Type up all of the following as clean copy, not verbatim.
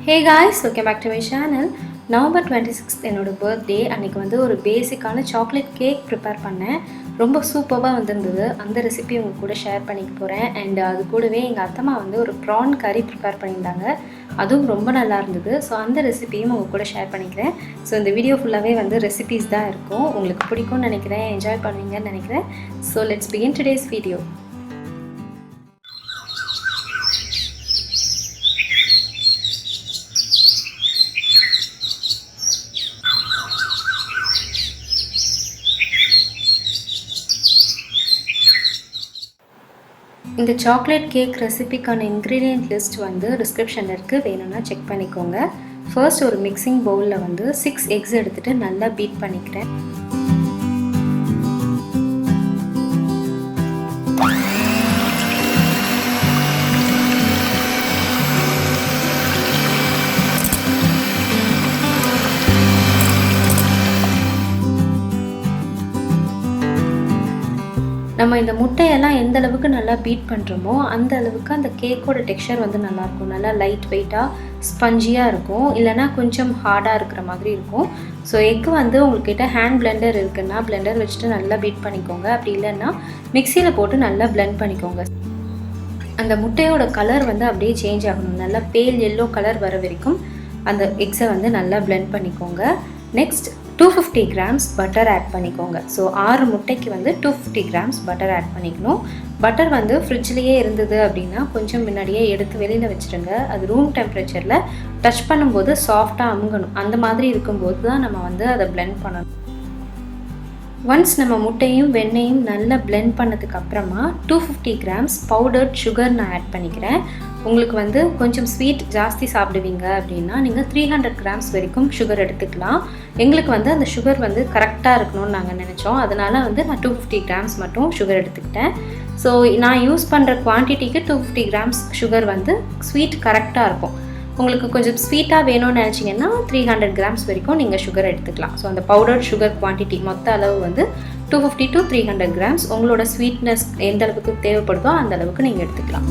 Hey guys, welcome back to my channel. November 26th என்னோட birthday. அன்றைக்கி வந்து ஒரு பேசிக்கான சாக்லேட் கேக் ப்ரிப்பேர் பண்ணேன். ரொம்ப சூப்பராக வந்திருந்தது. அந்த ரெசிபி உங்கள் கூட ஷேர் பண்ணிக்க போகிறேன். அண்ட் அது கூடவே எங்கள் அத்தம்மா வந்து ஒரு ப்ரான் கறி ப்ரிப்பேர் பண்ணியிருந்தாங்க. அதுவும் ரொம்ப நல்லா இருந்தது. ஸோ அந்த ரெசிபியும் உங்கள் கூட ஷேர் பண்ணிக்கிறேன். ஸோ இந்த வீடியோ ஃபுல்லாகவே வந்து ரெசிபிஸ் தான் இருக்கும். உங்களுக்கு பிடிக்கும்னு நினைக்கிறேன், என்ஜாய் பண்ணுவீங்கன்னு நினைக்கிறேன். So let's begin today's video. இந்த சாக்லேட் கேக் ரெசிபிக்கான இன்க்ரீடியன்ட் லிஸ்ட் வந்து டிஸ்கிரிப்ஷனில் இருக்குது, வேணும்னா செக் பண்ணிக்கோங்க. ஃபர்ஸ்ட் ஒரு மிக்சிங் பவுலில் வந்து 6 எக்ஸ் எடுத்துகிட்டு நல்லா பீட் பண்ணிக்கிறேன். நம்ம இந்த முட்டையெல்லாம் எந்த அளவுக்கு நல்லா பீட் பண்ணுறோமோ அந்த அளவுக்கு அந்த கேக்கோட டெக்ஸ்சர் வந்து நல்லாயிருக்கும். நல்லா லைட் வெயிட்டாக ஸ்பஞ்சியாக இருக்கும், இல்லைனா கொஞ்சம் ஹார்டாக இருக்கிற மாதிரி இருக்கும். ஸோ எக்கு வந்து உங்கள்கிட்ட ஹேண்ட் பிளெண்டர் இருக்குன்னா பிளெண்டர் வச்சுட்டு நல்லா பீட் பண்ணிக்கோங்க. அப்படி இல்லைன்னா மிக்சியில் போட்டு நல்லா பிளெண்ட் பண்ணிக்கோங்க. அந்த முட்டையோட கலர் வந்து அப்படியே சேஞ்ச் ஆகணும். நல்லா பேல் எல்லோ கலர் வர வரைக்கும் அந்த எக்ஸை வந்து நல்லா பிளெண்ட் பண்ணிக்கோங்க. நெக்ஸ்ட் 250 கிராம்ஸ் பட்டர் ஆட் பண்ணிக்கோங்க. ஸோ 6 முட்டைக்கு வந்து 250 கிராம்ஸ் பட்டர் ஆட் பண்ணிக்கணும். பட்டர் வந்து ஃப்ரிட்ஜ்லேயே இருந்தது அப்படின்னா கொஞ்சம் முன்னாடியே எடுத்து வெளியில் வச்சுருங்க. அது ரூம் டெம்பரேச்சரில் டச் பண்ணும்போது சாஃப்டாக அமுங்கணும். அந்த மாதிரி இருக்கும்போது தான் நம்ம வந்து அதை பிளெண்ட் பண்ணணும். ஒன்ஸ் நம்ம முட்டையும் வெண்ணையும் நல்லா பிளெண்ட் பண்ணதுக்கு அப்புறமா 250 கிராம்ஸ் பவுடர்ட் சுகர் நான் ஆட் பண்ணிக்கிறேன். உங்களுக்கு வந்து கொஞ்சம் ஸ்வீட் ஜாஸ்தி சாப்பிடுவீங்க அப்படின்னா நீங்கள் 300 கிராம்ஸ் வரைக்கும் சுகர் எடுத்துக்கலாம். எங்களுக்கு வந்து அந்த சுகர் வந்து கரெக்டாக இருக்கணும்னு நாங்கள் நினச்சோம். அதனால் வந்து நான் 250 கிராம்ஸ் மட்டும் சுகர் எடுத்துக்கிட்டேன். ஸோ நான் யூஸ் பண்ணுற குவான்டிட்டிக்கு 250 கிராம்ஸ் சுகர் வந்து ஸ்வீட் கரெக்டாக இருக்கும். உங்களுக்கு கொஞ்சம் ஸ்வீட்டாக வேணும்னு நினச்சிங்கன்னா 300 கிராம்ஸ் வரைக்கும் நீங்கள் சுகர் எடுத்துக்கலாம். ஸோ அந்த பவுடர் சுகர் குவான்டிட்டி மொத்த அளவு வந்து 250 to 300 கிராம்ஸ். உங்களோட ஸ்வீட்னஸ் எந்த அளவுக்கு தேவைப்படுதோ அந்த அளவுக்கு நீங்கள் எடுத்துக்கலாம்.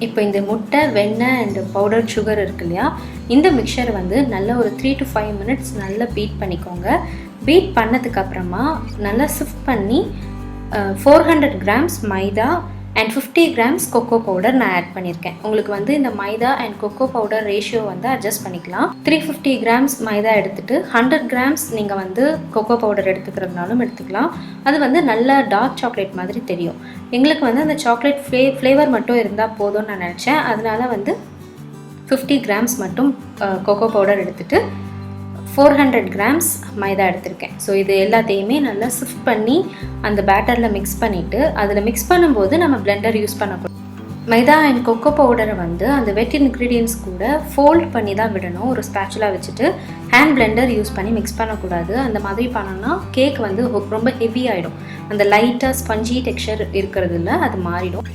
இப்போ இந்த முட்டை, வெண்ணெய் அண்ட் பவுடர் சுகர் இருக்கு இல்லையா, இந்த மிக்சரை வந்து நல்லா ஒரு 3 to 5 மினிட்ஸ் நல்லா பீட் பண்ணிக்கோங்க. பீட் பண்ணதுக்கப்புறமா நல்லா சிஃப்ட் பண்ணி 400 grams maida and 50 grams cocoa powder நான் ஆட் பண்ணியிருக்கேன். உங்களுக்கு வந்து இந்த மைதா அண்ட் கொக்கோ பவுடர் ரேஷியோ வந்து அட்ஜஸ்ட் பண்ணிக்கலாம். 350 கிராம்ஸ் மைதா எடுத்துகிட்டு 100 கிராம்ஸ் நீங்கள் வந்து கொக்கோ பவுடர் எடுத்துக்கிறதுனாலும் எடுத்துக்கலாம். அது வந்து நல்ல டார்க் சாக்லேட் மாதிரி தெரியும். எங்களுக்கு வந்து அந்த சாக்லேட் ஃப்ளேவர் மட்டும் இருந்தால் போதும்னு நான் நினச்சேன். அதனால் வந்து 50 கிராம்ஸ் மட்டும் கொக்கோ பவுடர் எடுத்துகிட்டு 400 கிராம்ஸ் மைதா எடுத்திருக்கேன். ஸோ இது எல்லாத்தையுமே நல்லா சிஃப்ட் பண்ணி அந்த பேட்டரில் மிக்ஸ் பண்ணிவிட்டு, அதில் மிக்ஸ் பண்ணும்போது நம்ம பிளெண்டர் யூஸ் பண்ணக்கூடாது. மைதா அண்ட் கொக்கோ பவுடரை வந்து அந்த வெட் இன்க்ரீடியன்ஸ் கூட ஃபோல்ட் பண்ணி தான் விடணும். ஒரு ஸ்பேச்சுலா வச்சுட்டு ஹேண்ட் பிளெண்டர் யூஸ் பண்ணி மிக்ஸ் பண்ணக்கூடாது. அந்த மாதிரி பண்ணோன்னா கேக் வந்து ரொம்ப ஹெவி ஆகிடும். அந்த லைட்டாக ஸ்பஞ்சி டெக்ஸ்சர் இருக்கிறது இல்லை, அது மாறிடும்.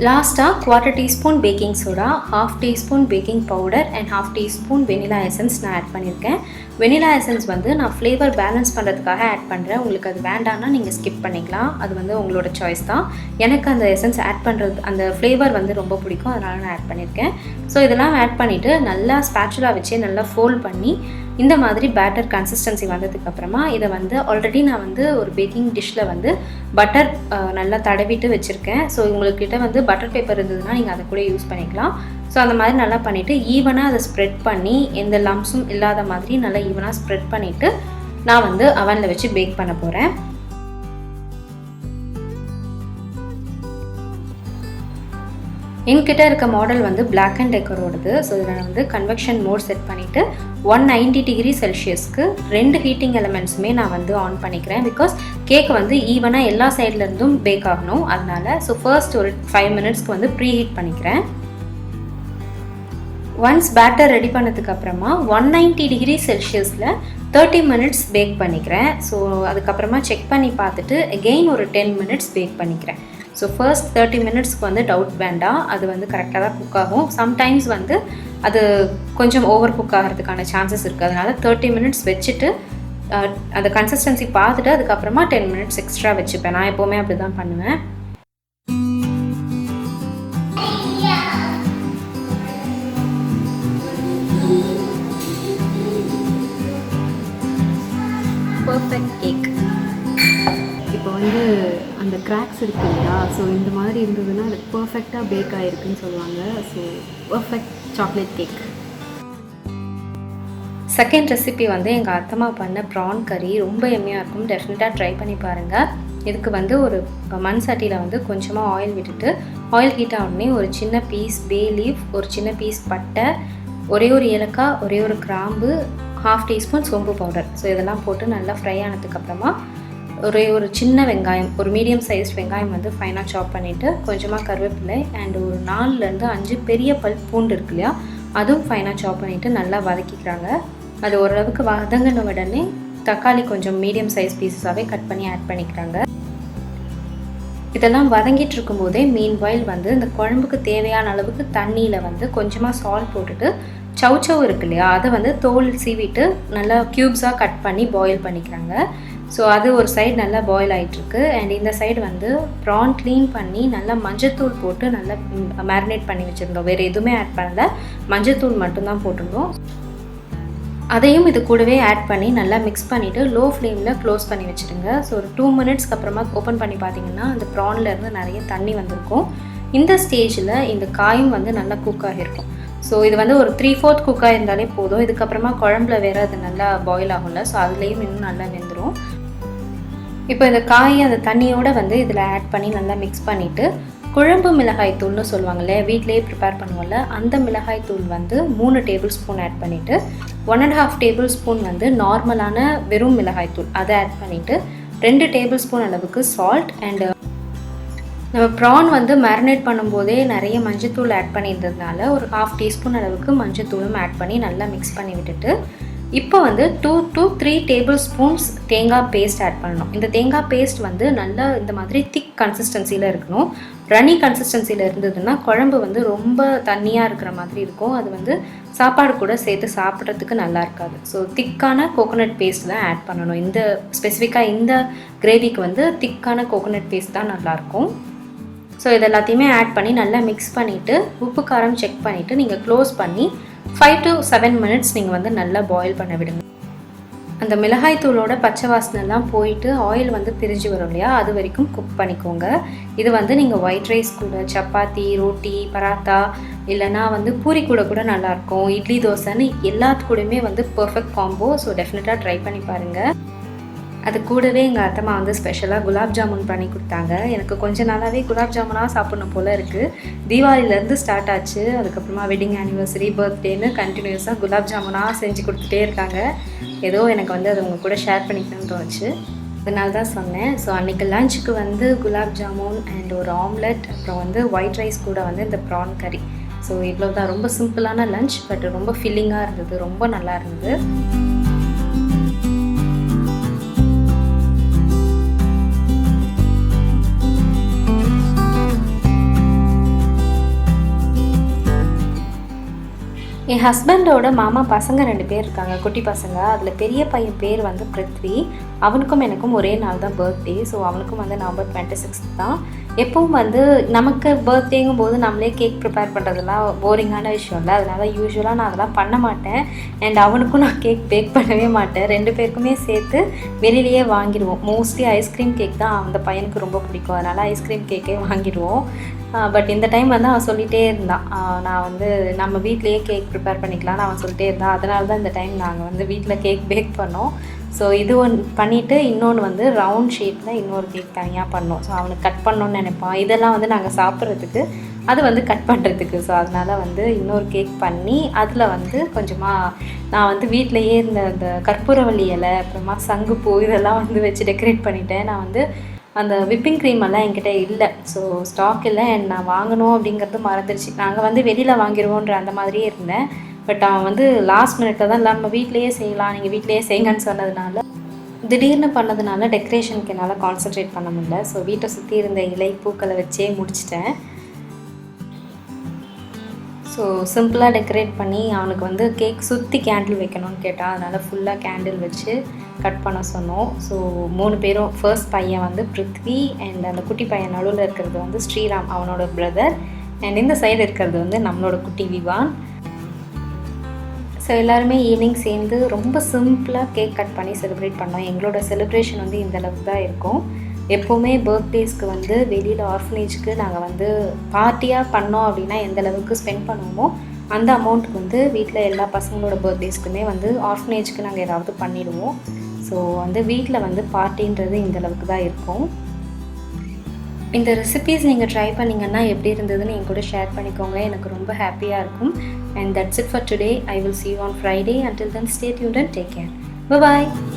லாஸ்ட்டாக 1/4 teaspoon baking soda, 1/2 teaspoon baking powder and 1/2 teaspoon vanilla essence நான் ஆட் பண்ணியிருக்கேன். வெனிலா எசன்ஸ் வந்து நான் ஃப்ளேவர் பேலன்ஸ் பண்ணுறதுக்காக ஆட் பண்ணுறேன். உங்களுக்கு அது வேண்டாம்னா நீங்கள் ஸ்கிப் பண்ணிக்கலாம். அது வந்து உங்களோட சாய்ஸ் தான். எனக்கு அந்த எசன்ஸ் ஆட் பண்ணுறது, அந்த ஃப்ளேவர் வந்து ரொம்ப பிடிக்கும், அதனால் நான் ஆட் பண்ணியிருக்கேன். ஸோ இதெல்லாம் ஆட் பண்ணிவிட்டு நல்லா ஸ்பேச்சுலா வச்சு நல்லா ஃபோல்ட் பண்ணி இந்த மாதிரி பேட்டர் கன்சிஸ்டன்சி வந்ததுக்கப்புறமா இதை வந்து ஆல்ரெடி நான் வந்து ஒரு பேக்கிங் டிஷ்ஷில் வந்து பட்டர் நல்லா தடவிட்டு வச்சுருக்கேன். ஸோ உங்கள்கிட்ட வந்து பட்டர் பேப்பர் இருந்ததுன்னா நீங்கள் அதை கூட யூஸ் பண்ணிக்கலாம். ஸோ அந்த மாதிரி நல்லா பண்ணிவிட்டு ஈவனாக அதை ஸ்ப்ரெட் பண்ணி எந்த லம்ஸும் இல்லாத மாதிரி நல்லா ஈவனாக ஸ்ப்ரெட் பண்ணிவிட்டு நான் வந்து அவனில் வச்சு பேக் பண்ண போகிறேன். என்கிட்ட இருக்க மாடல் வந்து பிளாக் அண்ட் டெக்கரோடது. ஸோ இதில் நான் வந்து கன்வெக்ஷன் மோட் செட் பண்ணிவிட்டு 190 டிகிரி செல்சியஸ்க்கு 2 ஹீட்டிங் எலமெண்ட்ஸுமே நான் வந்து ஆன் பண்ணிக்கிறேன். பிகாஸ் கேக் வந்து ஈவனாக எல்லா சைட்லேருந்தும் பேக் ஆகணும், அதனால். ஸோ ஃபர்ஸ்ட் ஒரு 5 மினிட்ஸ்க்கு வந்து ப்ரீ ஹீட் பண்ணிக்கிறேன். ஒன்ஸ் பேட்டர் ரெடி பண்ணதுக்கப்புறமா 190 டிகிரி செல்சியஸில் 30 மினிட்ஸ் பேக் பண்ணிக்கிறேன். ஸோ அதுக்கப்புறமா செக் பண்ணி பார்த்துட்டு அகெயின் ஒரு 10 மினிட்ஸ் பேக் பண்ணிக்கிறேன். ஸோ ஃபர்ஸ்ட் 30 மினிட்ஸ்க்கு வந்து டவுட் வேண்டாம், அது வந்து கரெக்டாக தான் குக் ஆகும். சம்டைம்ஸ் வந்து அது கொஞ்சம் ஓவர் குக் ஆகிறதுக்கான சான்சஸ் இருக்குது. அதனால் 30 மினிட்ஸ் வச்சுட்டு அந்த கன்சிஸ்டன்சி பார்த்துட்டு அதுக்கப்புறமா 10 மினிட்ஸ் எக்ஸ்ட்ரா வச்சுப்பேன். நான் எப்போவுமே அப்படி தான் பண்ணுவேன். Perfect cake. இப்போ வந்து அந்த கிராக்ஸ் இருக்கு இல்லையா, ஸோ இந்த மாதிரி இருந்ததுன்னா அது பர்ஃபெக்டாக பேக் ஆகிருக்குன்னு சொல்லுவாங்க. So perfect chocolate cake. Second recipe வந்து எங்கள் அத்தம்மா பண்ண ப்ரான் கறி. ரொம்ப எம்மையாக இருக்கும், டெஃபினட்டாக ட்ரை பண்ணி பாருங்கள். இதுக்கு வந்து ஒரு மண் சட்டியில் வந்து கொஞ்சமாக ஆயில் விட்டுட்டு, ஆயில் ஹீட் ஆகணுன்னே ஒரு சின்ன பீஸ் பே லீஃப், ஒரு சின்ன பீஸ் பட்டை, ஒரே ஒரு ஏலக்காய், ஒரே ஒரு கிராம்பு, 1/2 டீஸ்பூன் சோம்பு பவுடர், ஸோ இதெல்லாம் போட்டு நல்லா ஃப்ரை ஆனதுக்கப்புறமா ஒரு சின்ன வெங்காயம், ஒரு மீடியம் சைஸ் வெங்காயம் வந்து ஃபைனாக சாப் பண்ணிவிட்டு, கொஞ்சமாக கருவேப்பிலை அண்ட் ஒரு 4லேருந்து 5 பெரிய பல் பூண்டு இருக்கு இல்லையா, அதுவும் ஃபைனாக சாப் பண்ணிவிட்டு நல்லா வதக்கிக்கிறாங்க. அது ஓரளவுக்கு வதங்கின உடனே தக்காளி கொஞ்சம் மீடியம் சைஸ் பீஸஸாகவே கட் பண்ணி ஆட் பண்ணிக்கிறாங்க. இதெல்லாம் வதங்கிட்டு இருக்கும்போதே மீன்வாயில் வந்து இந்த குழம்புக்கு தேவையான அளவுக்கு தண்ணியில் வந்து கொஞ்சமாக சால்ட் போட்டுட்டு சௌச்சவ் இருக்கு இல்லையா, அதை வந்து தோல் சீவிட்டு நல்லா க்யூப்ஸாக கட் பண்ணி பாயில் பண்ணிக்கிறாங்க. ஸோ அது ஒரு சைடு நல்லா பாயில் ஆகிட்டுருக்கு. அண்ட் இந்த சைடு வந்து ப்ரான் க்ளீன் பண்ணி நல்லா மஞ்சத்தூள் போட்டு நல்லா மேரினேட் பண்ணி வச்சுருந்தோம். வேறு எதுவுமே ஆட் பண்ணல, மஞ்சத்தூள் மட்டும்தான் போட்டிருந்தோம். அதையும் இது கூடவே ஆட் பண்ணி நல்லா மிக்ஸ் பண்ணிவிட்டு லோ ஃப்ளேமில் க்ளோஸ் பண்ணி வச்சுடுங்க. ஸோ ஒரு 2 மினிட்ஸ்க்கு அப்புறமா ஓப்பன் பண்ணி பார்த்தீங்கன்னா அந்த ப்ரான்லேருந்து நிறைய தண்ணி வந்திருக்கும். இந்த ஸ்டேஜில் இந்த காயும் வந்து நல்லா குக் ஆகிருக்கும். ஸோ இது வந்து ஒரு 3/4 குக் ஆகிருந்தாலே போதும். இதுக்கப்புறமா குழம்புல வேறு அது நல்லா பாயில் ஆகும்ல, ஸோ அதுலேயும் இன்னும் நல்லா வெந்துடும். இப்போ இந்த காயை அந்த தண்ணியோடு வந்து இதில் ஆட் பண்ணி நல்லா மிக்ஸ் பண்ணிவிட்டு, குழம்பு மிளகாய் தூள்னு சொல்லுவாங்கள்ல, வீட்டிலேயே ப்ரிப்பேர் பண்ணுவோம்ல, அந்த மிளகாய் தூள் வந்து 3 டேபிள் ஸ்பூன் ஆட் பண்ணிவிட்டு, 1.5 டேபிள் ஸ்பூன் வந்து நார்மலான வெறும் மிளகாய் தூள் அதை ஆட் பண்ணிவிட்டு, 2 டேபிள் ஸ்பூன் அளவுக்கு சால்ட் அண்டு நம்ம ப்ரான் வந்து மேரினேட் பண்ணும்போதே நிறைய மஞ்சத்தூள் ஆட் பண்ணியிருந்ததுனால ஒரு 1/2 டீஸ்பூன் அளவுக்கு மஞ்சத்தூளும் ஆட் பண்ணி நல்லா மிக்ஸ் பண்ணி விட்டுட்டு, இப்போ வந்து 2 to 3 டேபிள் ஸ்பூன்ஸ் தேங்காய் பேஸ்ட் ஆட் பண்ணணும். இந்த தேங்காய் பேஸ்ட் வந்து நல்லா இந்த மாதிரி திக் கன்சிஸ்டன்சியில் இருக்கணும். ரனி கன்சிஸ்டன்சியில் இருந்ததுன்னா குழம்பு வந்து ரொம்ப தண்ணியாக இருக்கிற மாதிரி இருக்கும். அது வந்து சாப்பாடு கூட சேர்த்து சாப்பிட்றதுக்கு நல்லா இருக்காது. ஸோ திக்கான கோகோனட் பேஸ்ட் தான் ஆட் பண்ணணும். இந்த ஸ்பெசிஃபிக்காக இந்த கிரேவிக்கு வந்து திக்கான கோகோனட் பேஸ்ட் தான் நல்லாயிருக்கும். ஸோ இது எல்லாத்தையுமே ஆட் பண்ணி நல்லா மிக்ஸ் பண்ணிவிட்டு, உப்பு காரம் செக் பண்ணிவிட்டு நீங்கள் க்ளோஸ் பண்ணி 5 to 7 மினிட்ஸ் நீங்கள் வந்து நல்லா பாயில் பண்ண விடுங்க. அந்த மிளகாய் தூளோட பச்சை வாசனைலாம் போயிட்டு ஆயில் வந்து பிரிஞ்சு வரும் இல்லையா, அது வரைக்கும் குக் பண்ணிக்கோங்க. இது வந்து நீங்கள் ஒயிட் ரைஸ் கூட, சப்பாத்தி, ரோட்டி, பராத்தா, இல்லைனா வந்து பூரி கூட நல்லாயிருக்கும். இட்லி, தோசைன்னு எல்லாத்து கூடயுமே வந்து பர்ஃபெக்ட் காம்போ. ஸோ டெஃபினட்டாக ட்ரை பண்ணி பாருங்கள். அது கூடவே எங்கள் அத்தம்மா வந்து ஸ்பெஷலாக குலாப் ஜாமுன் பண்ணி கொடுத்தாங்க. எனக்கு கொஞ்ச நாளாகவே குலாப் ஜாமுனாக சாப்பிட்ணும் போல் இருக்குது. தீபாவளிலேருந்து ஸ்டார்ட் ஆச்சு. அதுக்கப்புறமா வெட்டிங் ஆனிவர்சரி, பர்த்டேன்னு கண்டினியூஸாக குலாப் ஜாமுனாக செஞ்சு கொடுத்துட்டே இருக்காங்க. ஏதோ எனக்கு வந்து அது உங்கள் கூட ஷேர் பண்ணிக்கணும்னு தோணுச்சு, அதனால தான் சொன்னேன். ஸோ அன்றைக்கி லஞ்சுக்கு வந்து குலாப் ஜாமுன் அண்ட் ஒரு ஆம்லெட், அப்புறம் வந்து ஒயிட் ரைஸ் கூட வந்து இந்த ப்ரான் கறி. ஸோ இவ்வளோ தான். ரொம்ப சிம்பிளான லஞ்ச், பட் ரொம்ப ஃபில்லிங்காக இருந்தது, ரொம்ப நல்லா இருந்தது. என் ஹஸ்பண்டோட மாமா பசங்க 2 பேர் இருக்காங்க, குட்டி பசங்க. அதில் பெரிய பையன் பேர் வந்து பிருத்வி. அவனுக்கும் எனக்கும் ஒரே நாள் தான் பர்த்டே. ஸோ அவனுக்கும் வந்து நவம்பர் 26 தான். எப்பவும் வந்து நமக்கு பர்த்டேங்கும் போது நம்மளே கேக் ப்ரிப்பேர் பண்ணுறதுலாம் போரிங்கான விஷயம் இல்லை. அதனால யூஸ்வலாக நான் அதெல்லாம் பண்ண மாட்டேன். அண்ட் அவனுக்கும் நான் கேக் பேக் பண்ணவே மாட்டேன். 2 பேருக்குமே சேர்த்து வெளியிலேயே வாங்கிடுவோம். மோஸ்ட்லி ஐஸ்கிரீம் கேக் தான் அந்த பையனுக்கு ரொம்ப பிடிக்கும், அதனால் ஐஸ்கிரீம் கேக்கே வாங்கிடுவோம். பட் இந்த டைம் வந்து அவன் சொல்லிகிட்டே இருந்தான், நான் வந்து நம்ம வீட்லேயே கேக் ப்ரிப்பேர் பண்ணிக்கலாம்னு அவன் சொல்லிட்டே இருந்தான். அதனால தான் இந்த டைம் நாங்கள் வந்து வீட்டில் கேக் பேக் பண்ணோம். ஸோ இது பண்ணிவிட்டு இன்னொன்று வந்து ரவுண்ட் ஷேப்பில் இன்னொரு கேக் தனியாக பண்ணோம். ஸோ அவனுக்கு கட் பண்ணணுன்னு நினைப்பான். இதெல்லாம் வந்து நாங்கள் சாப்பிட்றதுக்கு, அது வந்து கட் பண்ணுறதுக்கு. ஸோ அதனால் வந்து இன்னொரு கேக் பண்ணி அதில் வந்து கொஞ்சமாக நான் வந்து வீட்டிலையே இந்த கற்பூரவள்ளி இலை, அப்புறமா சங்குப்பூ இதெல்லாம் வந்து வச்சு டெக்கரேட் பண்ணிட்டேன். நான் வந்து அந்த விப்பிங் க்ரீம் எல்லாம் என்கிட்ட இல்லை, ஸோ ஸ்டாக் இல்லை. அண்ட் நான் வாங்கணும் அப்படிங்கிறது மறந்துடுச்சு. நாங்கள் வந்து வெளியில் வாங்கிடுவோன்ற அந்த மாதிரியே இருந்தேன். பட் அவன் வந்து லாஸ்ட் மினிட்ல தான் நம்ம வீட்டிலையே செய்யலாம், நீங்கள் வீட்டிலையே செய்யுங்கன்னு சொன்னதுனால, திடீர்னு பண்ணதுனால டெக்கரேஷனுக்கு என்னால் கான்சன்ட்ரேட் பண்ண முடியல. ஸோ வீட்டை சுற்றி இருந்த இலை பூக்களை வச்சே முடிச்சிட்டேன். ஸோ சிம்பிளாக டெக்கரேட் பண்ணி அவனுக்கு வந்து கேக் சுற்றி கேண்டில் வைக்கணும்னு கேட்டால், அதனால் ஃபுல்லாக கேண்டில் வச்சு கட் பண்ண சொன்னோம். ஸோ 3 பேரும், ஃபர்ஸ்ட் பையன் வந்து பிருத்வி அண்ட் அந்த குட்டி பையன் நடுவில் இருக்கிறது வந்து ஸ்ரீராம், அவனோட பிரதர். அண்ட் இந்த சைடு இருக்கிறது வந்து நம்மளோட குட்டி விவான். ஸோ எல்லாருமே ஈவினிங் சேர்ந்து ரொம்ப சிம்பிளாக கேக் கட் பண்ணி செலிப்ரேட் பண்ணோம். எங்களோட செலிப்ரேஷன் வந்து இந்த அளவுக்கு தான் இருக்கும். எப்போவுமே பர்த்டேஸ்க்கு வந்து வெளியில் ஆர்ஃபனேஜ்க்கு நாங்கள் வந்து பார்ட்டியாக பண்ணோம் அப்படின்னா எந்த அளவுக்கு ஸ்பெண்ட் பண்ணுவோமோ அந்த அமௌண்ட்டுக்கு வந்து வீட்டில் எல்லா பசங்களோட பர்த்டேஸ்க்குமே வந்து ஆர்ஃபனேஜ்க்கு நாங்கள் ஏதாவது பண்ணிவிடுவோம். ஸோ வந்து வீட்டில் வந்து பார்ட்டின்றது இந்த அளவுக்கு தான் இருக்கும். இந்த ரெசிபீஸ் நீங்கள் ட்ரை பண்ணிங்கன்னா எப்படி இருந்ததுன்னு என் கூட ஷேர் பண்ணிக்கோங்க. எனக்கு ரொம்ப ஹாப்பியாக இருக்கும். And that's it for today. I will see you on Friday. Until then, stay tuned and take care. Bye-bye.